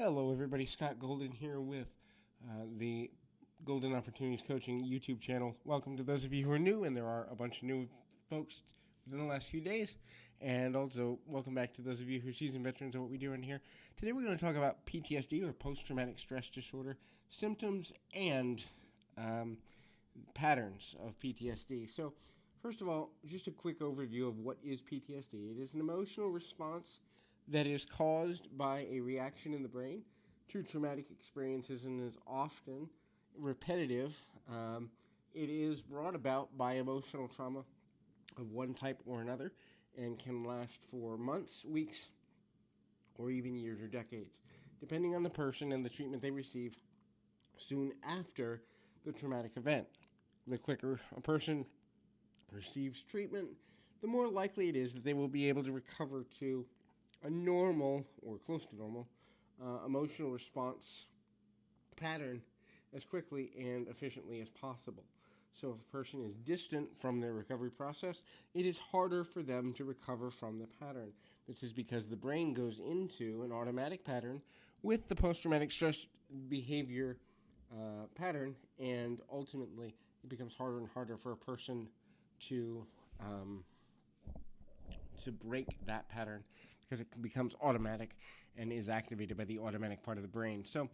Hello, everybody. Scott Golden here with the Golden Opportunities Coaching YouTube channel. Welcome to those of you who are new, and there are a bunch of new folks within the last few days. And also, welcome back to those of you who are seasoned veterans of what we do in here. Today, we're going to talk about PTSD, or post-traumatic stress disorder, symptoms and patterns of PTSD. So, first of all, just a quick overview of what is PTSD. It is an emotional response that is caused by a reaction in the brain to traumatic experiences and is often repetitive. It is brought about by emotional trauma of one type or another and can last for months, weeks, or even years or decades, depending on the person and the treatment they receive soon after the traumatic event. The quicker a person receives treatment, the more likely it is that they will be able to recover to a normal, or close to normal, emotional response pattern as quickly and efficiently as possible. So if a person is distant from their recovery process, it is harder for them to recover from the pattern. This is because the brain goes into an automatic pattern with the post-traumatic stress behavior pattern, and ultimately it becomes harder and harder for a person to break that pattern, because it becomes automatic and is activated by the automatic part of the brain. So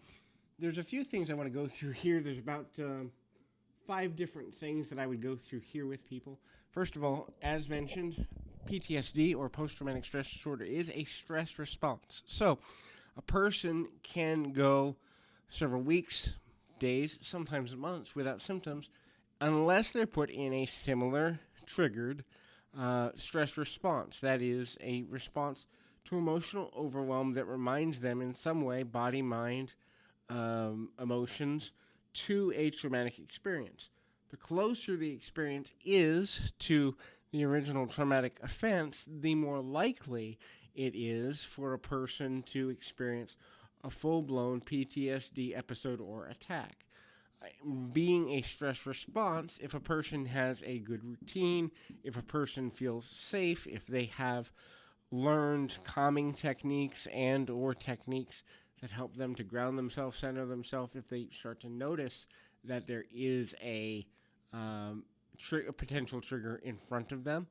there's a few things I want to go through here. There's about 5 different things that I would go through here with people. First of all, as mentioned, PTSD, or post-traumatic stress disorder, is a stress response. So a person can go several weeks, days, sometimes months without symptoms unless they're put in a similar triggered stress response. That is a response to emotional overwhelm that reminds them in some way, body, mind, emotions, to a traumatic experience. The closer the experience is to the original traumatic offense, the more likely it is for a person to experience a full-blown PTSD episode or attack. Being a stress response, if a person has a good routine, if a person feels safe, if they have learned calming techniques and or techniques that help them to ground themselves, center themselves, if they start to notice that there is a potential trigger in front of them,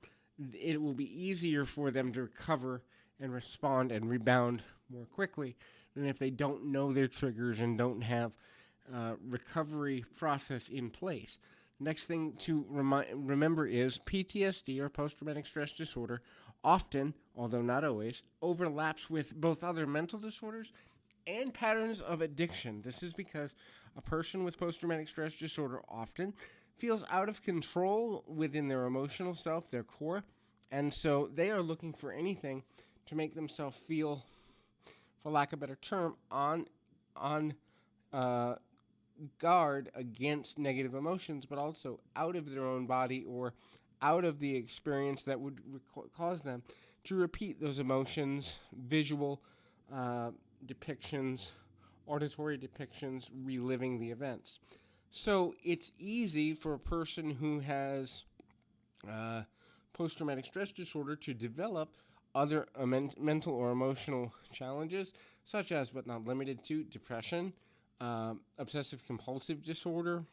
it will be easier for them to recover and respond and rebound more quickly than if they don't know their triggers and don't have recovery process in place. Next thing to remember is PTSD, or post-traumatic stress disorder, often, although not always, overlaps with both other mental disorders and patterns of addiction. This is because a person with post-traumatic stress disorder often feels out of control within their emotional self, their core, and so they are looking for anything to make themselves feel, for lack of a better term, on guard against negative emotions, but also out of their own body or out of the experience that would cause them to repeat those emotions, visual depictions, auditory depictions, reliving the events. So it's easy for a person who has post-traumatic stress disorder to develop other mental or emotional challenges, such as, but not limited to, depression, obsessive-compulsive disorder,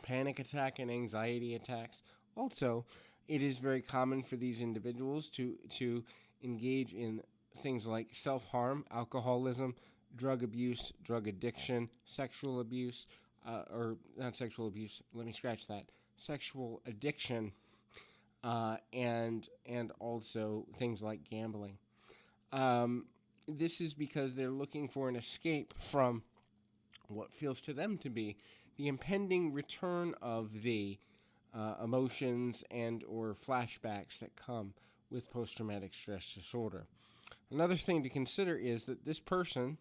panic attack, and anxiety attacks. Also, it is very common for these individuals to engage in things like self-harm, alcoholism, drug abuse, drug addiction, sexual abuse, or not sexual abuse, let me scratch that, sexual addiction, and also things like gambling. This is because they're looking for an escape from what feels to them to be the impending return of the emotions and or flashbacks that come with post-traumatic stress disorder. Another thing to consider is that this person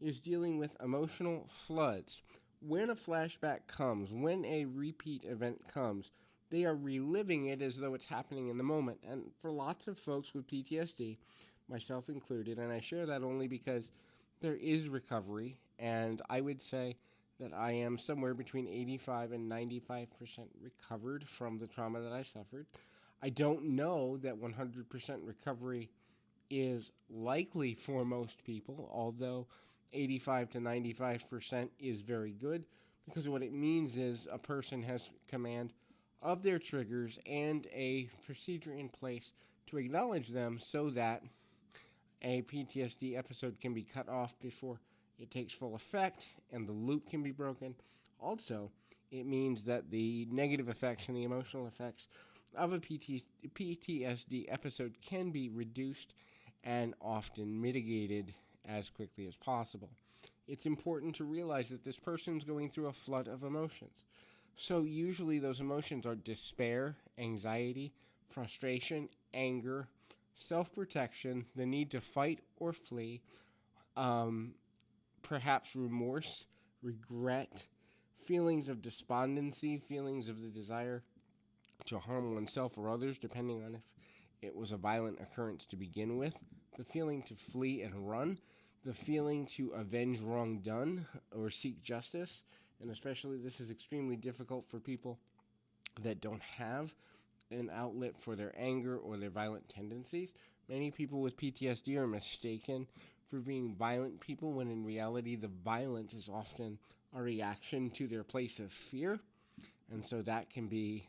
is dealing with emotional floods. When a flashback comes, when a repeat event comes, they are reliving it as though it's happening in the moment. And for lots of folks with PTSD, myself included, and I share that only because there is recovery, and I would say that I am somewhere between 85 and 95% recovered from the trauma that I suffered. I don't know that 100% recovery is likely for most people, although 85 to 95% is very good, because what it means is a person has command of their triggers and a procedure in place to acknowledge them so that a PTSD episode can be cut off before it takes full effect and the loop can be broken. Also, it means that the negative effects and the emotional effects of a PTSD episode can be reduced and often mitigated as quickly as possible. It's important to realize that this person's going through a flood of emotions. So usually those emotions are despair, anxiety, frustration, anger, self-protection, the need to fight or flee, perhaps remorse, regret, feelings of despondency, feelings of the desire to harm oneself or others, depending on if it was a violent occurrence to begin with, the feeling to flee and run, the feeling to avenge wrong done or seek justice, and especially this is extremely difficult for people that don't have an outlet for their anger or their violent tendencies. Many people with PTSD are mistaken for being violent people when in reality the violence is often a reaction to their place of fear, and so that can be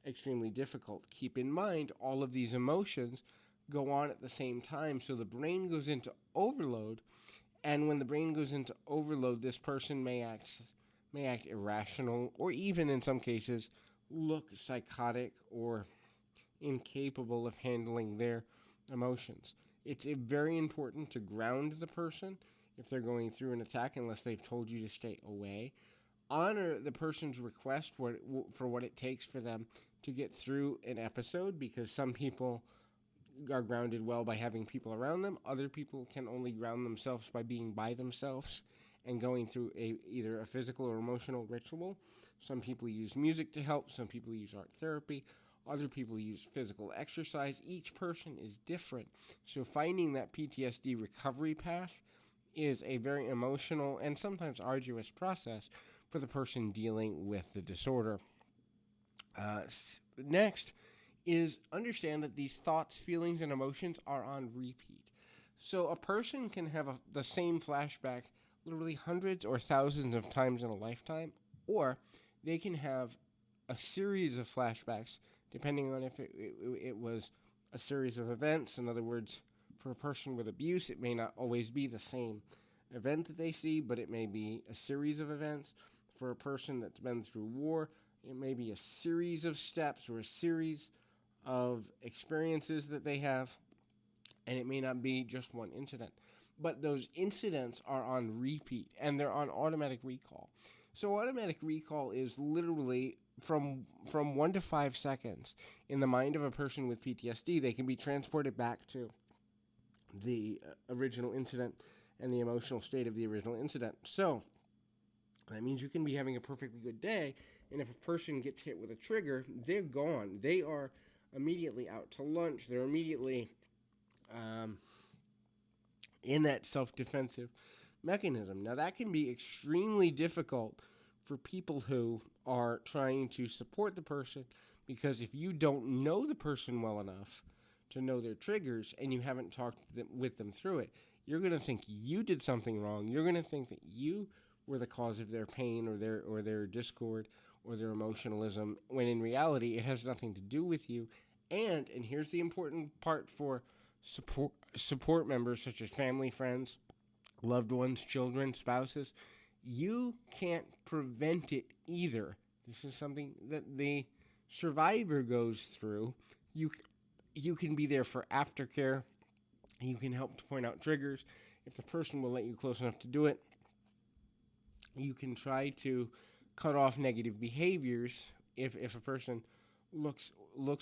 extremely difficult. Keep in mind all of these emotions go on at the same time, so the brain goes into overload, and when the brain goes into overload, this person may act irrational, or even in some cases look psychotic or incapable of handling their emotions. It's very important to ground the person if they're going through an attack, unless they've told you to stay away. Honor the person's request for what it takes for them to get through an episode, because some people are grounded well by having people around them. Other people can only ground themselves by being by themselves and going through either a physical or emotional ritual. Some people use music to help. Some people use art therapy. Other people use physical exercise. Each person is different. So finding that PTSD recovery path is a very emotional and sometimes arduous process for the person dealing with the disorder. Next is understand that these thoughts, feelings, and emotions are on repeat. So a person can have the same flashback literally hundreds or thousands of times in a lifetime, or they can have a series of flashbacks depending on if it was a series of events. In other words, for a person with abuse, it may not always be the same event that they see, but it may be a series of events. For a person that's been through war, it may be a series of steps or a series of experiences that they have, and it may not be just one incident. But those incidents are on repeat, and they're on automatic recall. So automatic recall is literally from 1 to 5 seconds in the mind of a person with PTSD. They can be transported back to the original incident and the emotional state of the original incident. So that means you can be having a perfectly good day, and if a person gets hit with a trigger, they're gone. They are immediately out to lunch. They're immediately in that self-defensive mechanism. Now, that can be extremely difficult for people who are trying to support the person, because if you don't know the person well enough to know their triggers and you haven't talked with them through it, you're going to think you did something wrong. You're going to think that you were the cause of their pain or their discord or their emotionalism, when in reality it has nothing to do with you. And here's the important part for support members such as family, friends, loved ones, children, spouses. You can't prevent it either. This is something that the survivor goes through. You can be there for aftercare. You can help to point out triggers. If the person will let you close enough to do it, you can try to cut off negative behaviors if a person looks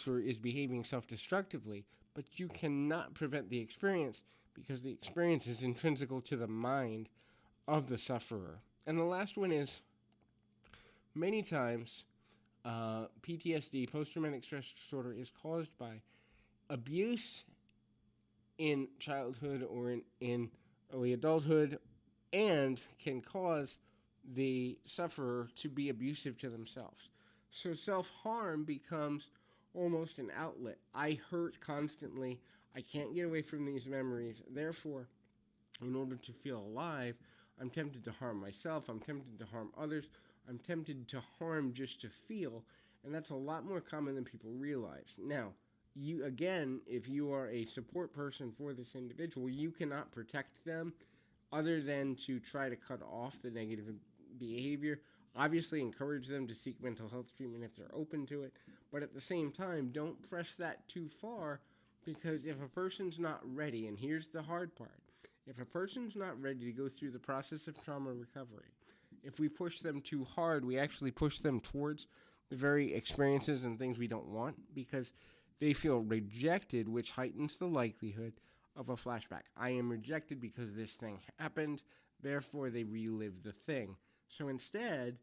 or is behaving self-destructively, but you cannot prevent the experience, because the experience is intrinsical to the mind of the sufferer. And the last one is, many times PTSD, post-traumatic stress disorder, is caused by abuse in childhood or in early adulthood, and can cause the sufferer to be abusive to themselves. So self-harm becomes almost an outlet. I hurt constantly. I can't get away from these memories. Therefore, in order to feel alive, I'm tempted to harm myself, I'm tempted to harm others, I'm tempted to harm just to feel, and that's a lot more common than people realize. Now, you again, if you are a support person for this individual, you cannot protect them other than to try to cut off the negative behavior. Obviously, encourage them to seek mental health treatment if they're open to it, but at the same time, don't press that too far, because if a person's not ready, and here's the hard part, if a person's not ready to go through the process of trauma recovery, if we push them too hard, we actually push them towards the very experiences and things we don't want, because they feel rejected, which heightens the likelihood of a flashback. I am rejected because this thing happened, therefore they relive the thing. So instead,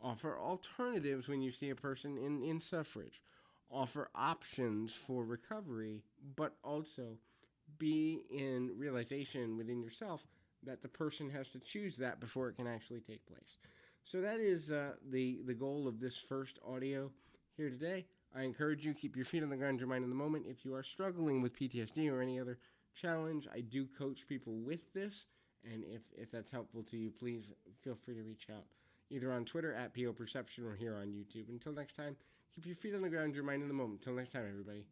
offer alternatives when you see a person in suffrage. Offer options for recovery, but also be in realization within yourself that the person has to choose that before it can actually take place. So that is the goal of this first audio here today. I encourage you, keep your feet on the ground, your mind in the moment. If you are struggling with PTSD or any other challenge, I do coach people with this. And if that's helpful to you, please feel free to reach out, either on Twitter @POPerception or here on YouTube. Until next time, keep your feet on the ground, your mind in the moment. Until next time, everybody.